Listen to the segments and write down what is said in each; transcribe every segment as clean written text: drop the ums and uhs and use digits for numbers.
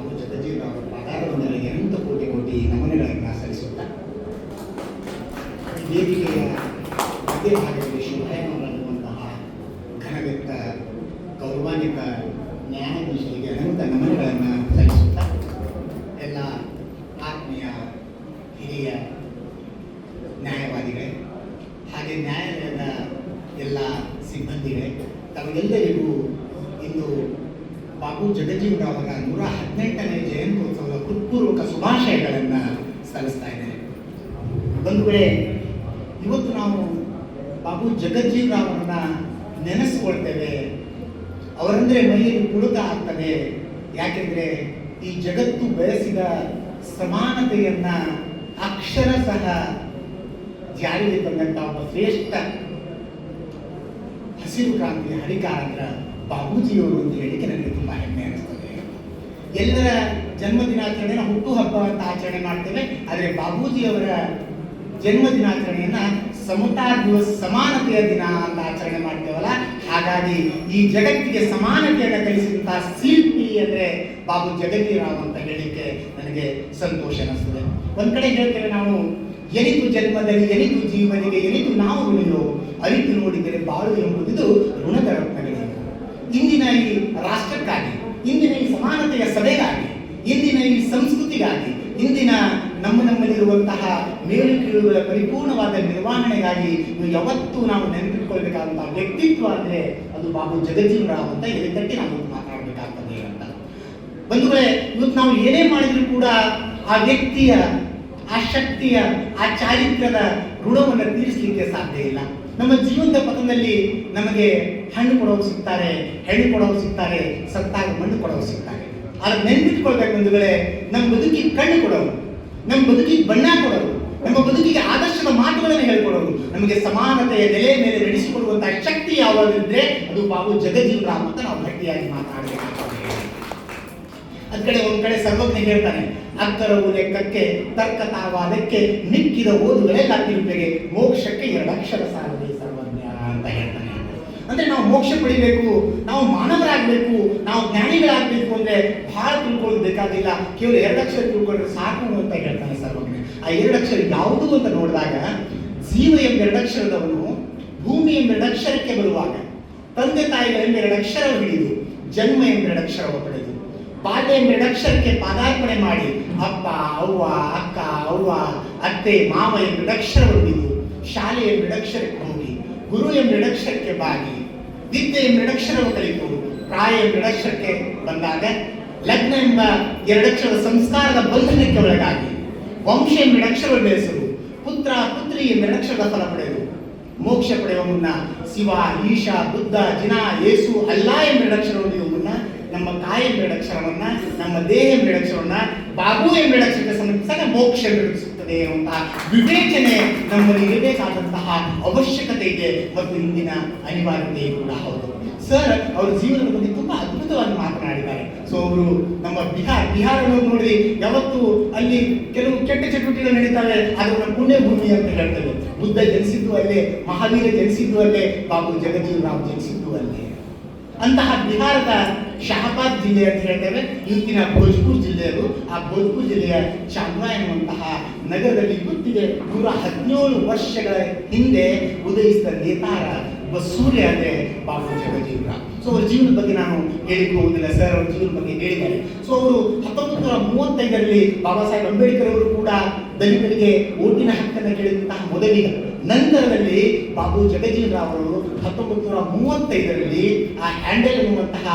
ಬಾಬು ಜಗಜೀವರಾವ್ ಅವರ ಪಾದಾರವಿಂದಗಳಿಗೆ ಅನಂತ ಕೋಟಿ ಕೋಟಿ ನಮನಗಳನ್ನು ಸಲ್ಲಿಸುತ್ತಾ ವೇದಿಕೆಯ ಮಧ್ಯ ಭಾಗದಲ್ಲಿ ಶುಭಾಯಮಾನವಾಗುವಂತಹ ಘನವೆತ್ತ ಗೌರವಾನ್ವಿತ ನ್ಯಾಯಾಧೀಶರಿಗೆ ಅನಂತ ನಮನಗಳನ್ನು ಸಲ್ಲಿಸುತ್ತಾ ಎಲ್ಲ ಆತ್ಮೀಯ ಹಿರಿಯ ನ್ಯಾಯವಾದಿಗಳೇ ಹಾಗೆ ನ್ಯಾಯಾಲಯದ ಎಲ್ಲ ಸಿಬ್ಬಂದಿಗಳೇ ತಮಗೆಲ್ಲರಿಗೂ ಇಂದು ಬಾಬು ಜಗಜೀವರಾವ್ ಅವರ 118ನೇ ಜಯಂತ್ಯೋತ್ಸವದ ಹೃತ್ಪೂರ್ವಕ ಶುಭಾಶಯಗಳನ್ನು ಸಲ್ಲಿಸ್ತಾ ಇದ್ದೇನೆ. ಬಂಧುಗಳೇ, ಇವತ್ತು ನಾವು ಬಾಬು ಜಗಜೀವರಾವ್ ಅವರನ್ನ ನೆನೆಸ್ಕೊಳ್ತೇವೆ. ಅವರಂದ್ರೆ ಮೈಯಲ್ಲಿ ಪುಳುಕ ಆಗ್ತದೆ. ಯಾಕೆಂದ್ರೆ ಈ ಜಗತ್ತು ಬೆಳೆಸಿದ ಸಮಾನತೆಯನ್ನ ಅಕ್ಷರಶಃ ಜಾರಿಗೆ ತಂದಂತ ಒಬ್ಬ ಶ್ರೇಷ್ಠ ಹಸಿರು ಕ್ರಾಂತಿಯ ಹರಿಕಾರ ಬಾಬೂಜಿಯವರು ಅಂತ ಹೇಳಿಕೆ ನನಗೆ ತುಂಬಾ ಹೆಮ್ಮೆ ಅನಿಸ್ತದೆ. ಎಲ್ಲರ ಜನ್ಮ ದಿನಾಚರಣೆನ ಹುಟ್ಟು ಹಬ್ಬ ಅಂತ ಆಚರಣೆ ಮಾಡ್ತೇವೆ, ಆದರೆ ಬಾಬೂಜಿಯವರ ಜನ್ಮ ದಿನಾಚರಣೆಯನ್ನ ಸಮತಾ ದಿವಸ, ಸಮಾನತೆಯ ದಿನ ಅಂತ ಆಚರಣೆ ಮಾಡ್ತೇವಲ್ಲ. ಹಾಗಾಗಿ ಈ ಜಗತ್ತಿಗೆ ಸಮಾನತೆಯನ್ನು ಕಲಿಸಿದಂತಹ ಶಿಲ್ಪಿ ಅಂದ್ರೆ ಬಾಬು ಜಗಜೀವರಾವ್ ಅಂತ ಹೇಳಿಕ್ಕೆ ನನಗೆ ಸಂತೋಷ ಅನಿಸ್ತದೆ. ಒಂದ್ ಕಡೆ ಹೇಳ್ತೇವೆ ನಾವು, ಎನಿತು ಜನ್ಮದಲ್ಲಿ ಎನಿತು ಜೀವನಿಗೆ ಎನಿತು ನಾವು ಉಳಿಯೋ ಅರಿತು ನೋಡಿದರೆ ಬಾಳು ಎಂಬುದು ಋಣದ ರತ್ನಗಳು. ಇಂದಿನ ಈ ರಾಷ್ಟ್ರಕ್ಕಾಗಿ, ಇಂದಿನ ಈ ಸಮಾನತೆಯ ಸಭೆಗಾಗಿ, ಇಂದಿನ ಈ ಸಂಸ್ಕೃತಿಗಾಗಿ, ಇಂದಿನ ನಮ್ಮಲ್ಲಿರುವಂತಹ ಮೇಲು ಕೀಳುಗಳ ಪರಿಪೂರ್ಣವಾದ ನಿರ್ವಹಣೆಗಾಗಿ ಯಾವತ್ತೂ ನಾವು ನೆನಪಿಟ್ಕೊಳ್ಬೇಕಾದಂತಹ ವ್ಯಕ್ತಿತ್ವ ಅಂದ್ರೆ ಅದು ಬಾಬು ಜಗಜೀವರಾವ್ ಅಂತ ಎದೆ ತಟ್ಟಿ ನಾವು ಮಾತನಾಡಬೇಕಾಗ್ತದೆ ಅಂತ. ಬಂಧುಗಳೇ, ಇವತ್ತು ನಾವು ಏನೇ ಮಾಡಿದ್ರು ಕೂಡ ಆ ವ್ಯಕ್ತಿಯ, ಆ ಶಕ್ತಿಯ, ಆ ಚಾರಿತ್ರ್ಯದ ಋಣವನ್ನು ತೀರಿಸಲಿಕ್ಕೆ ಸಾಧ್ಯ ಇಲ್ಲ. ನಮ್ಮ ಜೀವನದ ಪಥದಲ್ಲಿ ನಮಗೆ ಹಣ್ಣು ಕೊಡೋರು ಸಿಗ್ತಾರೆ, ಹೆಣ್ಣು ಕೊಡೋರು ಸಿಗ್ತಾರೆ, ಸತ್ತಾಗ ಮಣ್ಣು ಕೊಡೋರು ಸಿಗ್ತಾರೆ. ಆದ್ರೆ ನೆನ್ಪಿಟ್ಕೊಳ್ಬೇಕು ಬಂಧುಗಳೇ, ನಮ್ಮ ಬದುಕಿಗೆ ಕಣ್ಣು ಕೊಡೋರು, ನಮ್ಮ ಬದುಕಿಗೆ ಬಣ್ಣ ಕೊಡೋರು, ನಮ್ಮ ಬದುಕಿಗೆ ಆದರ್ಶದ ಮಾತುಗಳನ್ನು ಹೇಳ್ಕೊಡೋರು, ನಮಗೆ ಸಮಾನತೆಯ ನೆಲೆ ಮೇಲೆ ನಡೆಸಿಕೊಡುವಂತಹ ಶಕ್ತಿ ಯಾವುದಿದ್ರೆ ಅದು ಬಾಬು ಜಗಜೀವರಾವ್ ಅಂತ ನಾವು ಗಟ್ಟಿಯಾಗಿ ಮಾತನಾಡಬೇಕಾಗ್ತದೆ. ಅದ್ ಕಡೆ ಒಂದ್ ಕಡೆ ಸರ್ವಜ್ಞ ಹೇಳ್ತಾನೆ, ಅಕ್ಕರವು ಲೆಕ್ಕಕ್ಕೆ ತರ್ಕ ತಾವಾದಕ್ಕೆ ಮಿಕ್ಕಿದ ಓದುಗಳೆಲ್ಲ ತಿರುಪೆಗೆ ಮೋಕ್ಷಕ್ಕೆ 2 ಅಕ್ಷರ ಸಾಲದೆ ಸರ್ವಜ್ಞ ಅಂತ ಹೇಳ್ತಾನೆ. ಅಂದ್ರೆ ನಾವು ಮೋಕ್ಷ ಪಡಿಬೇಕು, ನಾವು ಮಾನವರಾಗಬೇಕು, ನಾವು ಜ್ಞಾನಿಗಳಾಗಬೇಕು ಅಂದ್ರೆ ಬಹಳ ತಿಳ್ಕೊಳ್ಳೋದು ಬೇಕಾಗಿಲ್ಲ, ಕೇವಲ 2 ಅಕ್ಷರ ತಿಳ್ಕೊಂಡ್ರೆ ಸಾಕು ಅಂತ ಹೇಳ್ತಾನೆ ಸರ್ವಜ್ಞ. ಆ 2 ಅಕ್ಷರ ಯಾವುದು ಅಂತ ನೋಡಿದಾಗ, ಜೀವ ಎಂಬ 2 ಅಕ್ಷರದವನು ಭೂಮಿ ಎಂಬ 2 ಅಕ್ಷರಕ್ಕೆ ಬರುವಾಗ ತಂದೆ ತಾಯಿಗಳೆಂಬ 2 ಅಕ್ಷರ ಹಿಡಿದು ಜನ್ಮ ಎಂಬ 2 ಅಕ್ಷರ ಪಡೆದು ಬಾಲ್ಯ ಎಂಬ 2 ಅಕ್ಷರಕ್ಕೆ ಪಾದಾರ್ಪಣೆ ಮಾಡಿ ಅಪ್ಪ ಅವ್ವ ಅಕ್ಕ ಅವ್ವ ಅತ್ತೆ ಮಾವ ಎಂಬ 2 ಅಕ್ಷರ ಹೊಂದಿದ್ದು ಶಾಲೆ ಎಂಬ 2 ಅಕ್ಷರಕ್ಕೆ ಹೋಗಿ ಗುರು ಎಂಬ 2 ಅಕ್ಷರಕ್ಕೆ ಬಾಗಿ ವಿದ್ಯೆ ಎಂಬ 2 ಅಕ್ಷರವನ್ನು ಕಲಿತು ಪ್ರಾಯ ಎಂಬ 2 ಅಕ್ಷರಕ್ಕೆ ಬಂದಾಗ ಲಗ್ನ ಎಂಬ 2 ಅಕ್ಷರದ ಸಂಸ್ಕಾರದ ಬಂಧನಕ್ಕೆ ಒಳಗಾಗಿ ವಂಶ ಎಂಬ 2 ಅಕ್ಷರವನ್ನು ಬೆಳೆಸಲು ಪುತ್ರ ಪುತ್ರಿ ಎಂಬ 2 ಅಕ್ಷರದ ಫಲ ಪಡೆದು ಮೋಕ್ಷ ಪಡೆಯುವ ಮುನ್ನ ಶಿವ ಈಶ ಬುದ್ಧ ಜಿನ ಯೇಸು ಅಲ್ಲ ಎಂಬ 2 ಅಕ್ಷರ ಹೊಂದಿರುವ ಮುನ್ನ ನಮ್ಮ ಕಾಯ ಎಂಬ 2 ಅಕ್ಷರವನ್ನ, ನಮ್ಮ ದೇಹ ಎಂಬ 2 ಅಕ್ಷರವನ್ನ ಬಾಬು ಎಂಬ 2 ಅಕ್ಷರಕ್ಕೆ ಸಮರ್ಪಿಸಿದಾಗ ಮೋಕ್ಷ ಸಿಗುತ್ತದೆ ಎನ್ನುವಂತಹ ವಿವೇಚನೆ ನಮ್ಮಲ್ಲಿ ಇರಬೇಕಾದಂತಹ ಅವಶ್ಯಕತೆ ಇದೆ ಮತ್ತು ಇಂದಿನ ಅನಿವಾರ್ಯತೆ ಕೂಡ ಹೌದು. ಸರ್ ಅವರ ಜೀವನದ ಬಗ್ಗೆ ತುಂಬಾ ಅದ್ಭುತವಾಗಿ ಮಾತನಾಡಿದ್ದಾರೆ. ಸೊ ಅವರು ನಮ್ಮ ಬಿಹಾರ ನೋಡ್ರಿ, ಯಾವತ್ತು ಅಲ್ಲಿ ಕೆಲವು ಕೆಟ್ಟ ಚಟುವಟಿಕೆಗಳು ನಡೀತಾವೆ, ಅದನ್ನ ಪುಣ್ಯ ಭೂಮಿ ಅಂತ ಹೇಳ್ತೇವೆ. ಬುದ್ಧ ಜನಿಸಿದ್ದು ಅಲ್ಲೇ, ಮಹಾವೀರ ಜನಿಸಿದ್ದು ಅಲ್ಲೇ, ಬಾಬು ಜಗಜೀವರಾವ್ ಜನಿಸಿದ್ದು ಅಲ್ಲೇ. ಅಂತಹ ಬಿಹಾರದ ಶಹಬಾದ್ ಜಿಲ್ಲೆ ಅಂತ ಹೇಳ್ತೇವೆ, ಇವತ್ತಿನ ಭೋಜ್ಪುರ್ ಜಿಲ್ಲೆಯದು. ಆ ಭೋಜ್ಪುರ್ ಜಿಲ್ಲೆಯ ಚಾಂದ್ವಾ ಎನ್ನುವಂತಹ ನಗರದಲ್ಲಿ ಇವತ್ತಿಗೆ 117 ವರ್ಷಗಳ ಹಿಂದೆ ಉದಯಿಸಿದ ನೇತಾರ ಒಬ್ಬ ಸೂರ್ಯ ಅಂದ್ರೆ ಬಾಬು ಜಗಜೀವರಾವ್. ಸೊ ಅವ್ರ ಜೀವನದ ಬಗ್ಗೆ ನಾನು ಹೇಳಿಕ್ಕೆ ಹೋಗುದಿಲ್ಲ, ಸರ್ ಅವ್ರ ಜೀವನದ ಬಗ್ಗೆ ಹೇಳಿದ್ದಾರೆ. ಸೊ ಅವರು 1935ರಲ್ಲಿ ಬಾಬಾ ಸಾಹೇಬ್ ಅಂಬೇಡ್ಕರ್ ಅವರು ಕೂಡ ದಲಿತರಿಗೆ ಓಟಿನ ಹಕ್ಕನ್ನು ಕೇಳಿದಂತಹ ಮೊದಲಿಗ. ನಂತರದಲ್ಲಿ ಬಾಬು ಜಗಜೀವರಾವ್ ಅವರು 1935ರಲ್ಲಿ ಆ ಹ್ಯಾಂಡಲ್ ಎನ್ನುವಂತಹ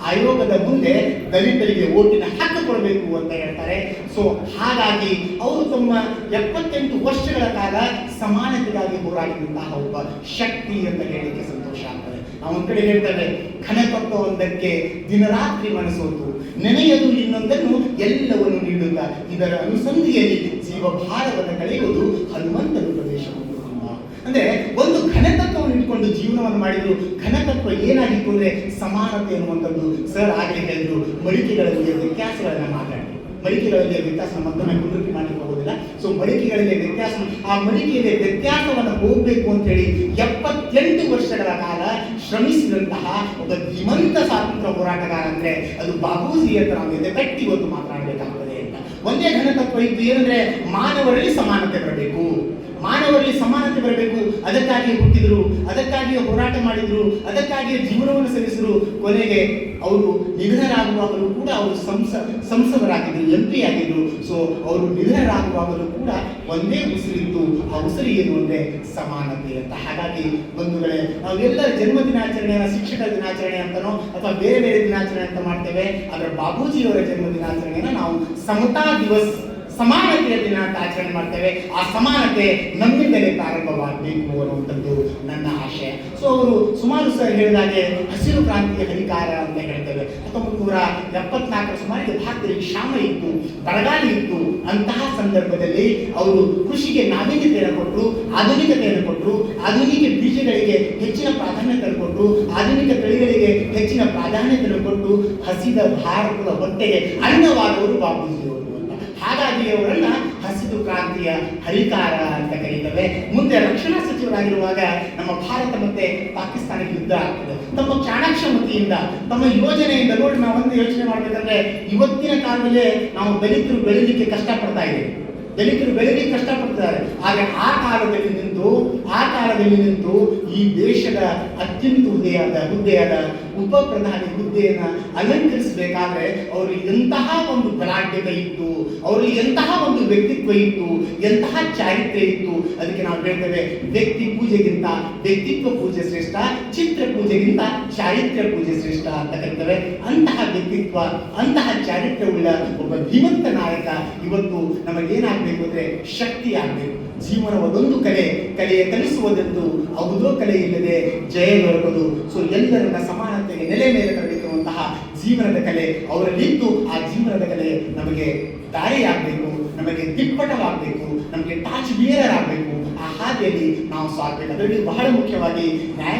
ಆಯೋಗದ ಮುಂದೆ ದಲಿತರಿಗೆ ಓಟಿನ ಹಕ್ಕು ಕೊಡಬೇಕು ಅಂತ ಹೇಳ್ತಾರೆ. ಸೊ ಹಾಗಾಗಿ ಅವರು ತಮ್ಮ 78 ವರ್ಷಗಳ ಕಾಲ ಸಮಾನತೆಗಾಗಿ ಹೋರಾಡಿದಂತಹ ಒಬ್ಬ ಶಕ್ತಿ ಅಂತ ಹೇಳಿಕ್ಕೆ ಸಂತೋಷ ಆಗ್ತದೆ. ನಾವು ಒಂದ್ ಕಡೆ ಹೇಳ್ತೇವೆ, ಘನತತ್ವವೊಂದಕ್ಕೆ ದಿನರಾತ್ರಿ ಮನಸ್ಸೋತು ನೆನೆಯದು ಇನ್ನೊಂದನ್ನು ಎಲ್ಲವನ್ನು ನೀಡುತ್ತ ಇದರ ಅನುಸಂಧಿಯಲ್ಲಿ ಜೀವಭಾರವನ್ನು ಕಳೆಯುವುದು ಹನುಮಂತನ ಪ್ರದೇಶವನ್ನು. ಅಂದ್ರೆ ಒಂದು ಘನತತ್ವವನ್ನು ಇಟ್ಕೊಂಡು ಜೀವನವನ್ನು ಮಾಡಿದ್ರು. ಘನತತ್ವ ಏನಾಗಿತ್ತು ಅಂದ್ರೆ ಸಮಾನತೆ ಅನ್ನುವಂಥದ್ದು. ಸರ್ ಆಗಲೇ ಹೇಳಿದ್ರು, ಮಡಿಕೆಗಳಲ್ಲಿ ವ್ಯತ್ಯಾಸಗಳನ್ನ ಮಾತಾಡಿ, ಮಡಿಕೆಗಳಲ್ಲಿ ವ್ಯತ್ಯಾಸ ಮತ್ತೊಮ್ಮೆ ಪುನರುಕ್ತಿ ಮಾಡಲಿಕ್ಕೆ ಹೋಗೋದಿಲ್ಲ. ಸೊ ಮಡಿಕೆಗಳಲ್ಲಿ ವ್ಯತ್ಯಾಸ, ಆ ಮಡಿಕೆಯಲ್ಲಿ ವ್ಯತ್ಯಾಸವನ್ನು ಹೋಗ್ಬೇಕು ಅಂತ ಹೇಳಿ 78 ವರ್ಷಗಳ ಕಾಲ ಶ್ರಮಿಸಿದಂತಹ ಒಬ್ಬ ಧೀಮಂತ ಸ್ವಾತಂತ್ರ್ಯ ಹೋರಾಟಗಾರ ಅಂದ್ರೆ ಅದು ಬಾಬೂಜಿ ಅಂತ ನಾವು ಎದೆ ಕಟ್ಟಿ ಇವತ್ತು ಮಾತನಾಡಬೇಕಾಗ್ತದೆ ಅಂತ. ಒಂದೇ ಘನತತ್ವ ಇತ್ತು, ಏನಂದ್ರೆ ಮಾನವರಲ್ಲಿ ಸಮಾನತೆ ಬರಬೇಕು, ಮಾನವರಲ್ಲಿ ಸಮಾನತೆ ಬರಬೇಕು. ಅದಕ್ಕಾಗಿ ಹುಟ್ಟಿದ್ರು, ಅದಕ್ಕಾಗಿಯೇ ಹೋರಾಟ ಮಾಡಿದ್ರು, ಅದಕ್ಕಾಗಿಯೇ ಜೀವನವನ್ನು ಸಲ್ಲಿಸಿದ್ರು. ಕೊನೆಗೆ ಅವರು ನಿಧನರಾಗುವಾಗಲೂ ಕೂಡ ಅವರು ಸಂಸದರಾಗಿದ್ರು, MP ಆಗಿದ್ರು. ಸೊ ಅವರು ನಿಧನರಾಗುವಾಗಲೂ ಕೂಡ ಒಂದೇ ಉಸಿರಿತ್ತು, ಆ ಉಸಿರು ಏನು ಅಂದ್ರೆ ಸಮಾನತೆ ಅಂತ. ಹಾಗಾಗಿ ಬಂಧುಗಳೇ, ನಾವೆಲ್ಲರ ಜನ್ಮ ದಿನಾಚರಣೆಯ ಶಿಕ್ಷಕರ ದಿನಾಚರಣೆ ಅಂತನೋ ಅಥವಾ ಬೇರೆ ಬೇರೆ ದಿನಾಚರಣೆ ಅಂತ ಮಾಡ್ತೇವೆ. ಆದರೆ ಬಾಬೂಜಿಯವರ ಜನ್ಮ ದಿನಾಚರಣೆಯನ್ನು ನಾವು ಸಮತಾ ದಿವಸ್, ಸಮಾನತೆಯ ದಿನ ಅಂತ ಆಚರಣೆ ಮಾಡ್ತೇವೆ. ಆ ಸಮಾನತೆ ನಮ್ಮಿಂದಲೇ ಪ್ರಾರಂಭವಾಗಬೇಕು ಅನ್ನುವಂಥದ್ದು ನನ್ನ ಆಶಯ. ಸೊ ಅವರು ಸುಮಾರು ಸರ್ ಹೇಳಿದಾಗೆ ಹಸಿರು ಕ್ರಾಂತಿಯ ಹರಿಕಾರ ಅಂತ ಹೇಳ್ತೇವೆ. 1974 ಸುಮಾರಿಗೆ ಭಾರತದಲ್ಲಿ ಕ್ಷಾಮ ಇತ್ತು, ಬರಗಾಲ ಇತ್ತು. ಅಂತಹ ಸಂದರ್ಭದಲ್ಲಿ ಅವರು ಕೃಷಿಗೆ ನಾವೀನ್ಯತೆಯನ್ನು ಕೊಟ್ಟರು, ಆಧುನಿಕತೆಯನ್ನು ಕೊಟ್ಟರು, ಆಧುನಿಕ ಬೀಜಗಳಿಗೆ ಹೆಚ್ಚಿನ ಪ್ರಾಧಾನ್ಯತೆಯನ್ನು ಕೊಟ್ಟರು, ಆಧುನಿಕ ತಳಿಗಳಿಗೆ ಹೆಚ್ಚಿನ ಪ್ರಾಧಾನ್ಯತೆಯನ್ನು ಕೊಟ್ಟು ಹಸಿದ ಭಾರತದ ಹೊಟ್ಟೆಗೆ ಅನ್ನವಾದವರು ಬಾಬೂಜಿಯವರು. ಹಾಗಾಗಿ ಅವರನ್ನ ಹಸಿರು ಕ್ರಾಂತಿಯ ಹರಿಕಾರ ಅಂತ ಕರೀತೇವೆ. ಮುಂದೆ ರಕ್ಷಣಾ ಸಚಿವರಾಗಿರುವಾಗ ನಮ್ಮ ಭಾರತ ಮತ್ತೆ ಪಾಕಿಸ್ತಾನಕ್ಕೆ ಯುದ್ಧ ಆಗ್ತದೆ. ತಮ್ಮ ಚಾಣಾಕ್ಷಮತೆಯಿಂದ, ತಮ್ಮ ಯೋಜನೆಯಿಂದ, ನೋಡಿ ನಾವೊಂದು ಯೋಚನೆ ಮಾಡ್ಬೇಕಂದ್ರೆ ಇವತ್ತಿನ ಕಾಲದಲ್ಲೇ ನಾವು ದಲಿತರು ಬೆಳೀಲಿಕ್ಕೆ ಕಷ್ಟಪಡ್ತಾ ಇದ್ದೇವೆ, ದಲಿತರು ಬೆಳೀಲಿಕ್ಕೆ ಕಷ್ಟಪಡ್ತಾರೆ. ಆದರೆ ಆ ಕಾಲದಲ್ಲಿ ನಿಂತು ಈ ದೇಶದ ಅತ್ಯುನ್ನತ ಹುದ್ದೆಯಾದ ಉಪ ಪ್ರಧಾನಿ ಹುದ್ದೆಯನ್ನು ಅಲಂಕರಿಸಬೇಕಾದ್ರೆ ಅವರಿಗೆ ಎಂತಹ ಒಂದು ಬಲಾಢ್ಯತೆ ಇತ್ತು, ಅವರಿಗೆ ಎಂತಹ ಒಂದು ವ್ಯಕ್ತಿತ್ವ ಇತ್ತು, ಎಂತಹ ಚಾರಿತ್ರ್ಯ ಇತ್ತು. ಅದಕ್ಕೆ ನಾವು ಹೇಳ್ತೇವೆ, ವ್ಯಕ್ತಿ ಪೂಜೆಗಿಂತ ವ್ಯಕ್ತಿತ್ವ ಪೂಜೆ ಶ್ರೇಷ್ಠ, ಚಿತ್ರ ಪೂಜೆಗಿಂತ ಚಾರಿತ್ರ್ಯ ಪೂಜೆ ಶ್ರೇಷ್ಠ ಅಂತ ಕರೀತೇವೆ. ಅಂತಹ ವ್ಯಕ್ತಿತ್ವ, ಅಂತಹ ಚಾರಿತ್ರ್ಯವುಳ್ಳ ಒಬ್ಬ ಧೀಮಂತ ನಾಯಕ ಇವತ್ತು ನಮಗೇನಾಗಬೇಕು ಅಂದ್ರೆ ಶಕ್ತಿ ಆಗಬೇಕು. ಜೀವನ ಒಂದೊಂದು ಕಲೆಯ ಕಲಿಸುವುದೆಂದು ಯಾವುದೋ ಕಲೆ ಇಲ್ಲದೆ ಜಯ ದೊರಕದು. ಸೊ ಎಲ್ಲರನ್ನ ಸಮಾನತೆಗೆ ನೆಲೆ ಮೇಲೆ ತರಲಿರುವಂತಹ ಜೀವನದ ಕಲೆ ಅವರಲ್ಲಿದ್ದು, ಆ ಜೀವನದ ಕಲೆ ನಮಗೆ ದಾರಿಯಾಗಬೇಕು, ನಮಗೆ ದಿಪ್ಪಟವಾಗಬೇಕು, ನಮಗೆ ಟಾಚ್ ಬಿಯರ್ ಆಗಬೇಕು. ಆ ಹಾದಿಯಲ್ಲಿ ನಾವು ಸಾಗಬೇಕು. ಅದರಲ್ಲಿ ಬಹಳ ಮುಖ್ಯವಾಗಿ ನ್ಯಾಯ